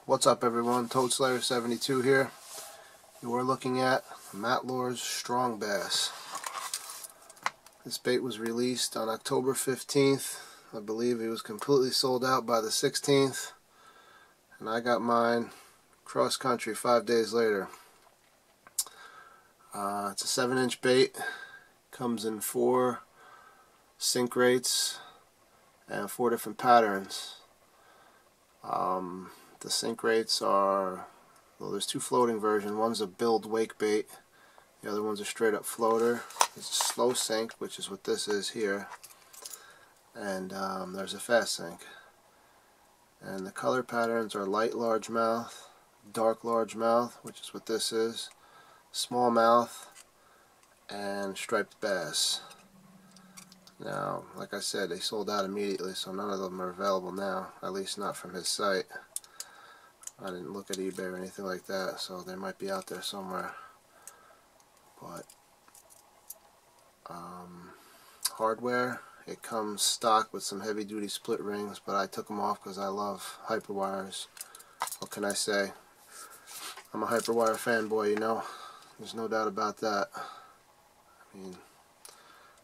What's up, everyone? Toadslayer72 here. You are looking at Mattlures Strongbass. This bait was released on October 15th. I believe it was completely sold out by the 16th. And I got mine cross country 5 days later. It's a 7-inch bait. Comes in 4 sink rates and 4 different patterns. The sink rates are, well, there's 2 floating versions. One's a build wake bait. The other one's a straight up floater. There's a slow sink, which is what this is here. And there's a fast sink. And the color patterns are light largemouth, dark largemouth, which is what this is, smallmouth, and striped bass. Now, like I said, they sold out immediately, so none of them are available now, at least not from his site. I didn't look at eBay or anything like that, so they might be out there somewhere. But hardware, it comes stock with some heavy duty split rings, but I took them off because I love hyperwires. What can I say? I'm a hyperwire fanboy, you know. There's no doubt about that. I mean,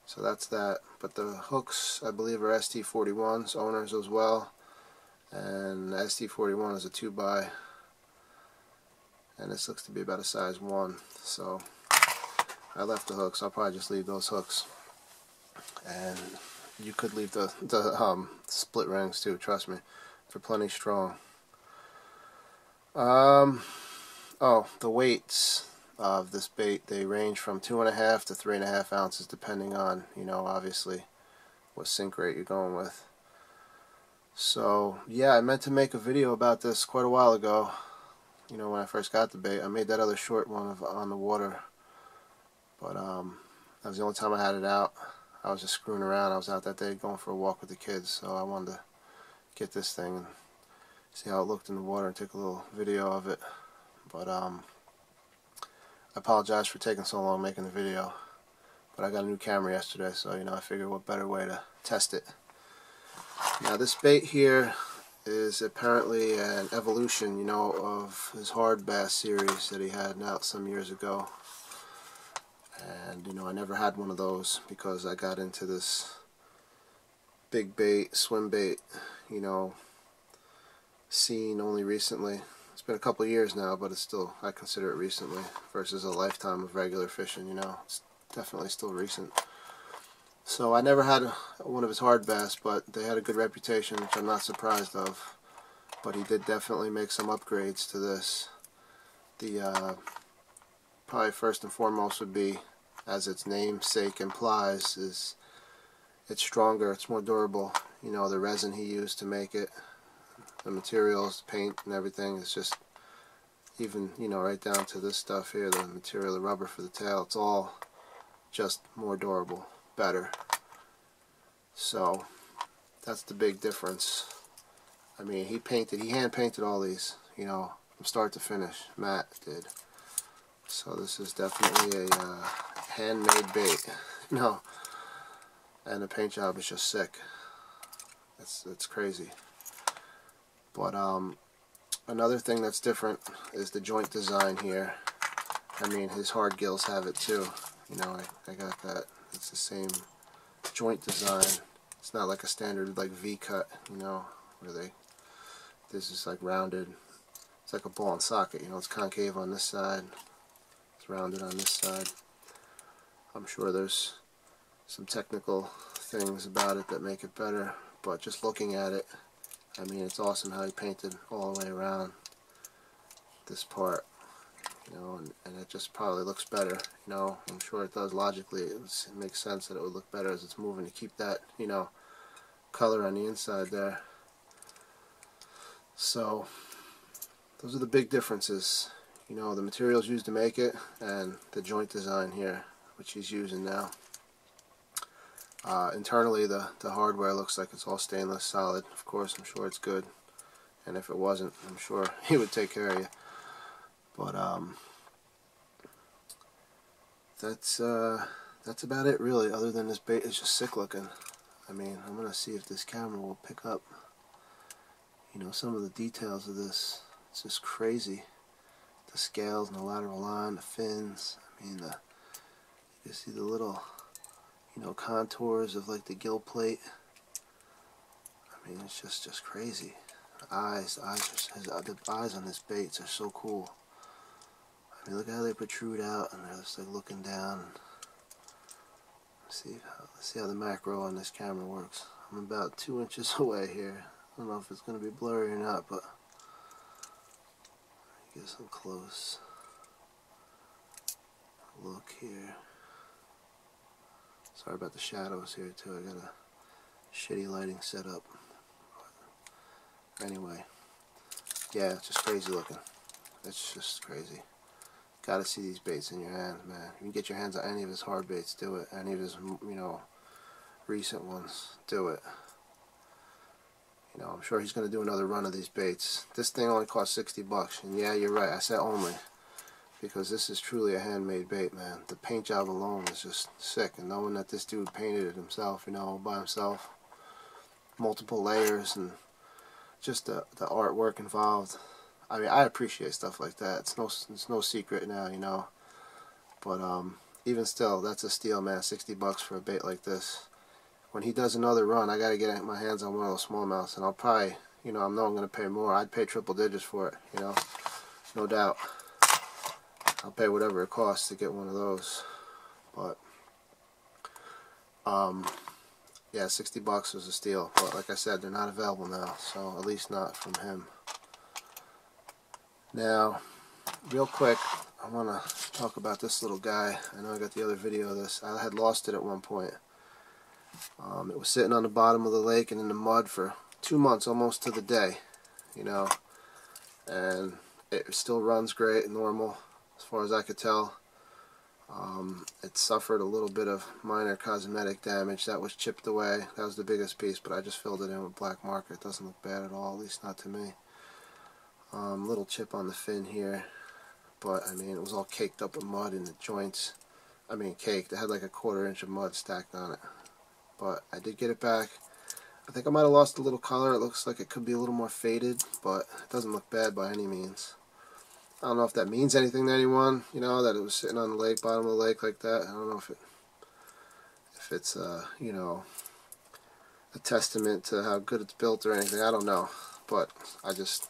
so that's that. But the hooks, I believe, are ST41s, owners as well. And the ST41 is a 2x, and this looks to be about a size 1. So I left the hooks. I'll probably just leave those hooks, and you could leave the split rings too. Trust me, they're plenty strong. Oh, the weights of this bait, they range from 2.5 to 3.5 ounces, depending on, you know, obviously what sink rate you're going with. So yeah, I meant to make a video about this quite a while ago, you know, when I first got the bait. I made that other short one of on the water, but that was the only time I had it out. I was just screwing around. I was out that day going for a walk with the kids, so I wanted to get this thing and see how it looked in the water and take a little video of it. But I apologize for taking so long making the video, but I got a new camera yesterday, so, you know, I figured what better way to test it. Now, this bait here is apparently an evolution, you know, of his hard bass series that he had out some years ago. And, you know, I never had one of those because I got into this big bait, swim bait, you know, scene only recently. It's been a couple of years now, but it's still, I consider it recently versus a lifetime of regular fishing, you know. It's definitely still recent. So I never had one of his hard bass, but they had a good reputation, which I'm not surprised of. But he did definitely make some upgrades to this. The probably first and foremost would be, as its namesake implies, is it's stronger, it's more durable. You know, the resin he used to make it, the materials, paint and everything, is just, even, you know, right down to this stuff here, the material, the rubber for the tail, it's all just more durable, better. So that's the big difference. I mean, he hand painted all these, you know, from start to finish. Matt did. So this is definitely a handmade bait, you know, and the paint job is just sick. It's crazy. But another thing that's different is the joint design here. I mean, his hard gills have it too. You know, I got that. It's the same joint design. It's not like a standard like V cut, you know, where this is like rounded. It's like a ball and socket, you know. It's concave on this side, it's rounded on this side. I'm sure there's some technical things about it that make it better, but just looking at it, I mean, it's awesome how he painted all the way around this part. You know, and it just probably looks better, you know. I'm sure it does logically. It makes sense that it would look better as it's moving to keep that, you know, color on the inside there. So those are the big differences, you know, the materials used to make it and the joint design here, which he's using now. Internally, the hardware looks like it's all stainless solid. Of course, I'm sure it's good, and if it wasn't, I'm sure he would take care of you. But that's about it, really, other than this bait is just sick looking. I mean, I'm gonna see if this camera will pick up, you know, some of the details of this, it's just crazy. The scales and the lateral line, the fins, I mean, you see the little, you know, contours of like the gill plate. I mean, it's just crazy. The eyes on this baits are so cool. I mean, look how they protrude out, and they're just like looking down. Let's see how the macro on this camera works. I'm about 2 inches away here. I don't know if it's going to be blurry or not, but get some close look here. Sorry about the shadows here too. I got a shitty lighting setup. Anyway, yeah, it's just crazy looking. It's just crazy. Gotta see these baits in your hands, man. If you can get your hands on any of his hard baits, do it. Any of his, you know, recent ones, do it. You know, I'm sure he's going to do another run of these baits. This thing only cost $60, and yeah, you're right, I said only, because this is truly a handmade bait, man. The paint job alone is just sick, and knowing that this dude painted it himself, you know, by himself, multiple layers, and just the artwork involved. I mean, I appreciate stuff like that. It's no secret now, you know. But even still, that's a steal, man. $60 for a bait like this. When he does another run, I gotta get my hands on one of those smallmouths, and I'll probably, you know, I know I'm gonna pay more. I'd pay triple digits for it, you know, no doubt. I'll pay whatever it costs to get one of those. But yeah, $60 was a steal. But like I said, they're not available now, so at least not from him. Now, real quick, I want to talk about this little guy. I know I got the other video of this. I had lost it at one point. It was sitting on the bottom of the lake and in the mud for 2 months, almost to the day, you know, and it still runs great and normal as far as I could tell. It suffered a little bit of minor cosmetic damage. That was chipped away. That was the biggest piece, but I just filled it in with black marker. It doesn't look bad at all, at least not to me. Little chip on the fin here, but I mean, it was all caked up with mud in the joints. I mean, caked. It had like a 1/4 inch of mud stacked on it. But I did get it back. I think I might have lost a little color. It looks like it could be a little more faded, but it doesn't look bad by any means. I don't know if that means anything to anyone, you know, that it was sitting on the lake, bottom of the lake like that. I don't know if it's you know, a testament to how good it's built or anything. I don't know, but I just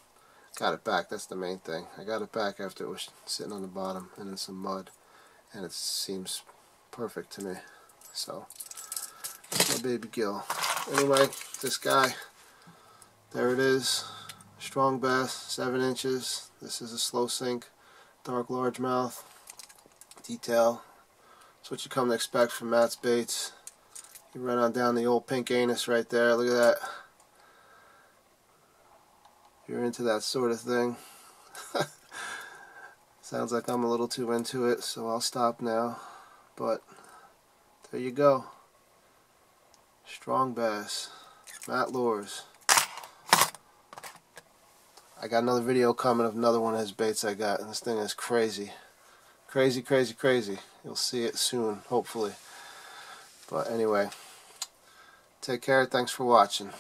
got it back. That's the main thing. I got it back after it was sitting on the bottom and in some mud, and it seems perfect to me. So my baby gill. Anyway, this guy, there it is. Strongbass, 7 inches. This is a slow sink, dark largemouth. Detail. That's what you come to expect from Matt's baits. You run on down the old pink anus right there. Look at that. You're into that sort of thing. Sounds like I'm a little too into it, so I'll stop now. But there you go. Strongbass, Mattlures. I got another video coming of another one of his baits I got, and this thing is crazy. Crazy, crazy, crazy. You'll see it soon, hopefully. But anyway, take care. Thanks for watching.